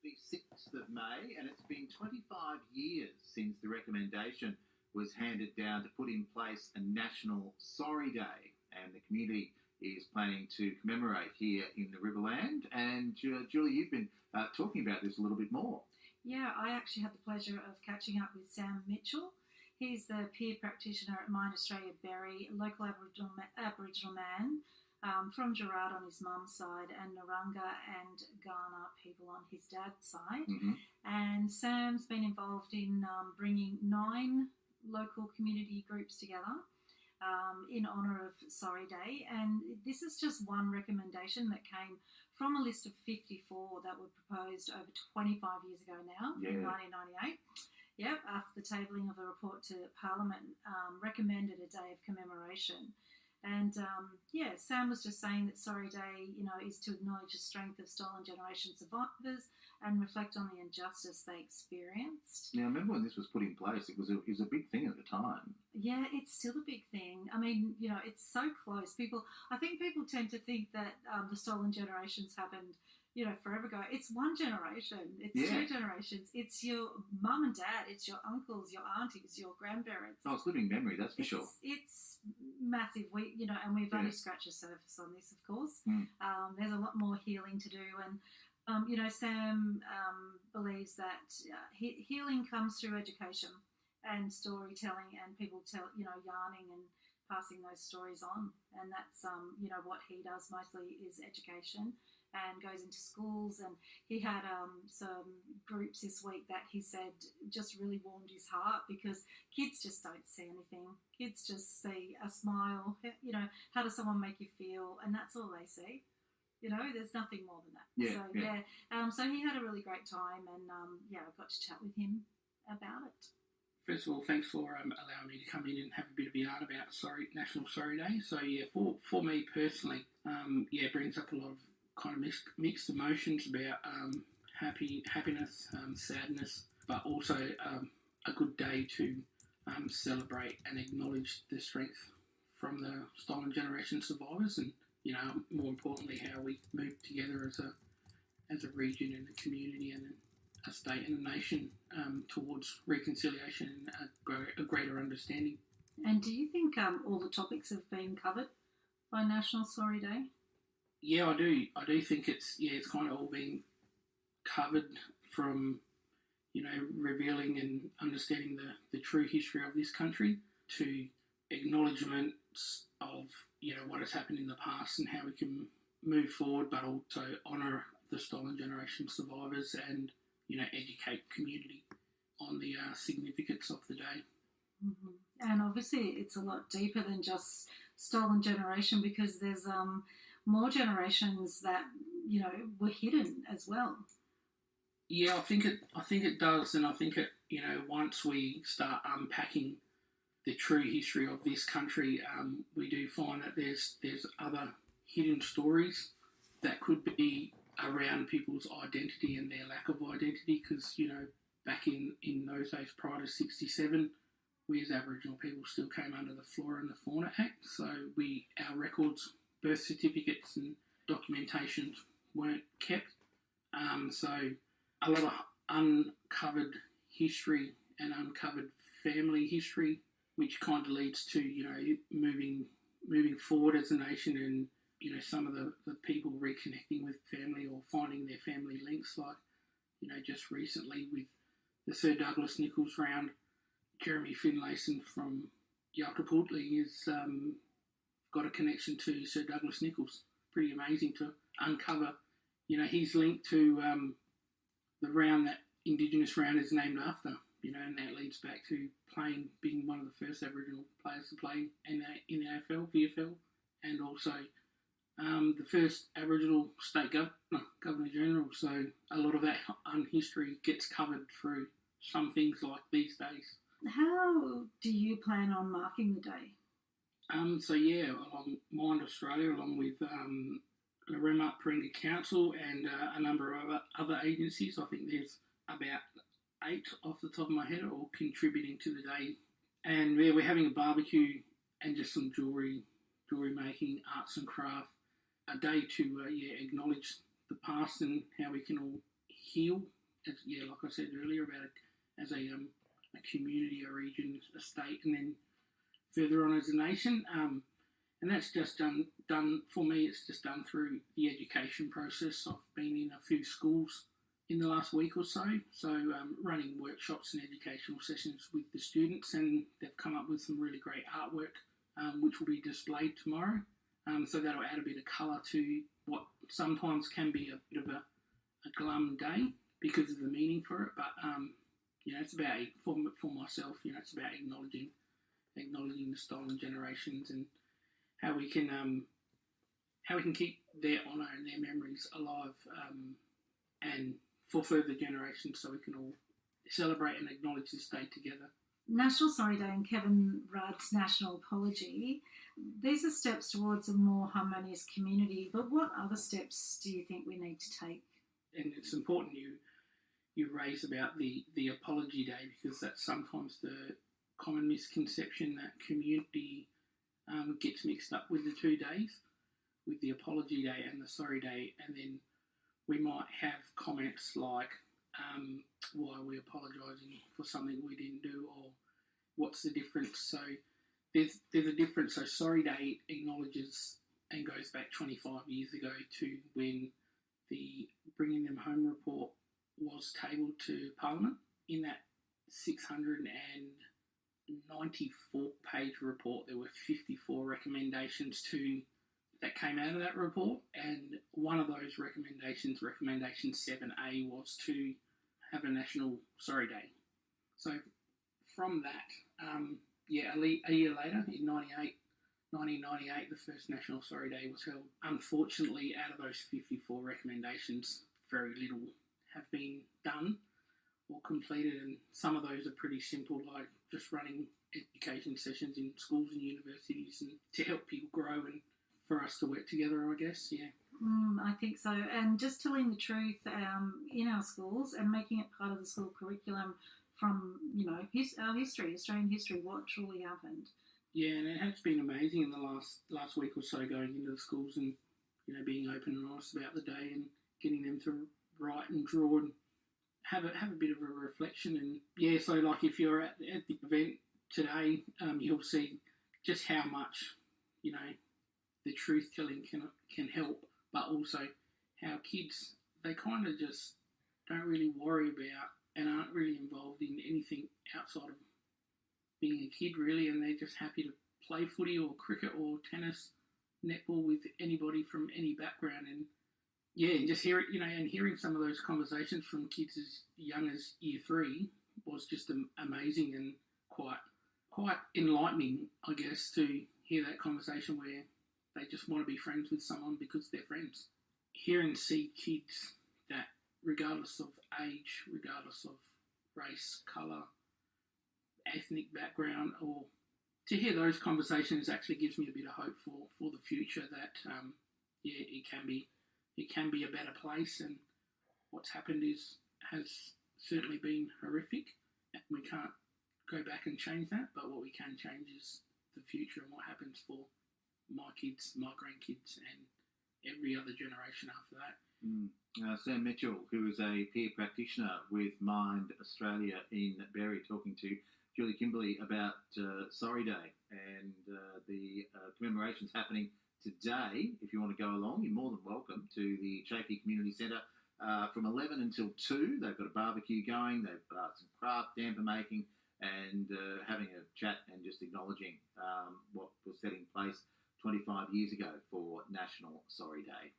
the 6th of May, and it's been 25 years since the recommendation was handed down to put in place a National Sorry Day, and the community is planning to commemorate here in the Riverland. And Julie, you've been talking about this a little bit more. Yeah, I actually had the pleasure of catching up with Sam Mitchell. He's the peer practitioner at Mind Australia Berry, a local Aboriginal man from Gerard on his mum's side and Narungga and Ghana people on his dad's side. Mm-hmm. And Sam's been involved in bringing 9 local community groups together in honour of Sorry Day. And this is just one recommendation that came from a list of 54 that were proposed over 25 years ago now, in 1998. Yep, after the tabling of a report to Parliament, recommended a day of commemoration. And Sam was just saying that Sorry Day, is to acknowledge the strength of stolen generation survivors and reflect on the injustice they experienced. Now, I remember when this was put in place, it was a big thing at the time. Yeah, it's still a big thing. I mean, it's so close. I think people tend to think that the stolen generations happened, forever ago. It's one generation. It's 2 generations. It's your mum and dad. It's your uncles, your aunties, your grandparents. Oh, it's living memory, that's for sure. It's massive. And we've only scratched the surface on this, of course. Mm. There's a lot more healing to do. And, Sam believes that healing comes through education and storytelling and people yarning and passing those stories on. And that's, what he does mostly is education and goes into schools. And he had some groups this week that he said just really warmed his heart, because kids just don't see anything. Kids just see a smile, how does someone make you feel? And that's all they see. There's nothing more than that. So he had a really great time, and I got to chat with him about it. First of all, thanks for allowing me to come in and have a bit of a yarn about National Sorry Day. So for me personally, it brings up a lot of kind of mixed emotions about happiness, sadness, but also a good day to celebrate and acknowledge the strength from the stolen generation survivors, and more importantly, how we move together as a region and a community and a state and a nation towards reconciliation and a greater understanding. And do you think all the topics have been covered by National Sorry Day? Yeah, I do. I do think it's kind of all been covered, from revealing and understanding the true history of this country, to acknowledgements of what has happened in the past and how we can move forward, but also honour the stolen generation survivors and educate community on the significance of the day. Mm-hmm. And obviously it's a lot deeper than just stolen generation, because there's more generations that were hidden as well. Yeah, I think it does, and I think it once we start unpacking the true history of this country, we do find that there's other hidden stories that could be around people's identity and their lack of identity, because back in those days prior to 67, we as Aboriginal people still came under the Flora and the Fauna Act, so our records, birth certificates and documentation weren't kept, so a lot of uncovered history and uncovered family history, which kind of leads to moving forward as a nation, and some of the people reconnecting with family or finding their family links, like just recently with the Sir Douglas Nicholls round, Jeremy Finlayson from Yalkaputli has got a connection to Sir Douglas Nicholls. Pretty amazing to uncover his link to the round that Indigenous round is named after, and that leads back to being one of the first Aboriginal players to play in the AFL, VFL, and also the first Aboriginal state Governor-General. So a lot of that history gets covered through some things like these days. How do you plan on marking the day? Along Mind Australia, along with the Remup Paringa Council and a number of other agencies. I think there's about 8 off the top of my head, all contributing to the day. And we're having a barbecue and just some jewellery making, arts and craft, a day to acknowledge the past and how we can all heal, like I said earlier, about it as a community, a region, a state, and then further on as a nation. And that's just done for me. It's just done through the education process. I've been in a few schools in the last week or so, running workshops and educational sessions with the students, and they've come up with some really great artwork, which will be displayed tomorrow. So that'll add a bit of colour to what sometimes can be a bit of a glum day because of the meaning for it. But it's about, for myself, it's about acknowledging the stolen generations and how we can keep their honour and their memories alive, and for further generations, so we can all celebrate and acknowledge this day together. National Sorry Day and Kevin Rudd's National Apology, these are steps towards a more harmonious community, but what other steps do you think we need to take? And it's important you raise about the Apology Day, because that's sometimes the common misconception that community gets mixed up with the 2 days, with the Apology Day and the Sorry Day, and then we might have comments like, why are we apologising for something we didn't do, or what's the difference? So there's a difference. So Sorry Day acknowledges and goes back 25 years ago to when the Bringing Them Home report was tabled to Parliament. In that 694-page report, there were 54 recommendations that came out of that report, and one of those recommendations, recommendation 7A, was to have a National Sorry Day. So from that, a year later, in 1998, the first National Sorry Day was held. Unfortunately, out of those 54 recommendations, very little have been done or completed, and some of those are pretty simple, like just running education sessions in schools and universities, and to help people grow and for us to work together, I guess, yeah. I think so. And just telling the truth in our schools and making it part of the school curriculum from, our history, Australian history, what truly happened. Yeah, and it has been amazing in the last week or so, going into the schools and, being open and honest about the day and getting them to write and draw and have a bit of a reflection. And, yeah, so, like, if you're at the event today, you'll see just how much, the truth-telling can help, but also how kids, they kind of just don't really worry about and aren't really involved in anything outside of being a kid, really, and they're just happy to play footy or cricket or tennis, netball with anybody from any background. And, yeah, and just hearing some of those conversations from kids as young as year 3 was just amazing and quite enlightening, I guess, to hear that conversation where they just want to be friends with someone because they're friends. Hear and see kids that, regardless of age, regardless of race, colour, ethnic background, or to hear those conversations actually gives me a bit of hope for the future that, it can be a better place, and what's happened has certainly been horrific, and we can't go back and change that, but what we can change is the future and what happens for my kids, my grandkids, and every other generation after that. Sam Mitchell, who is a peer practitioner with Mind Australia in Berry, talking to Julie Kimberley about Sorry Day, and the commemorations happening today. If you want to go along, you're more than welcome to the Chaffey Community Centre from 11 until 2. They've got a barbecue going, they've got some craft damper making, and having a chat and just acknowledging what was set in place 25 years ago for National Sorry Day.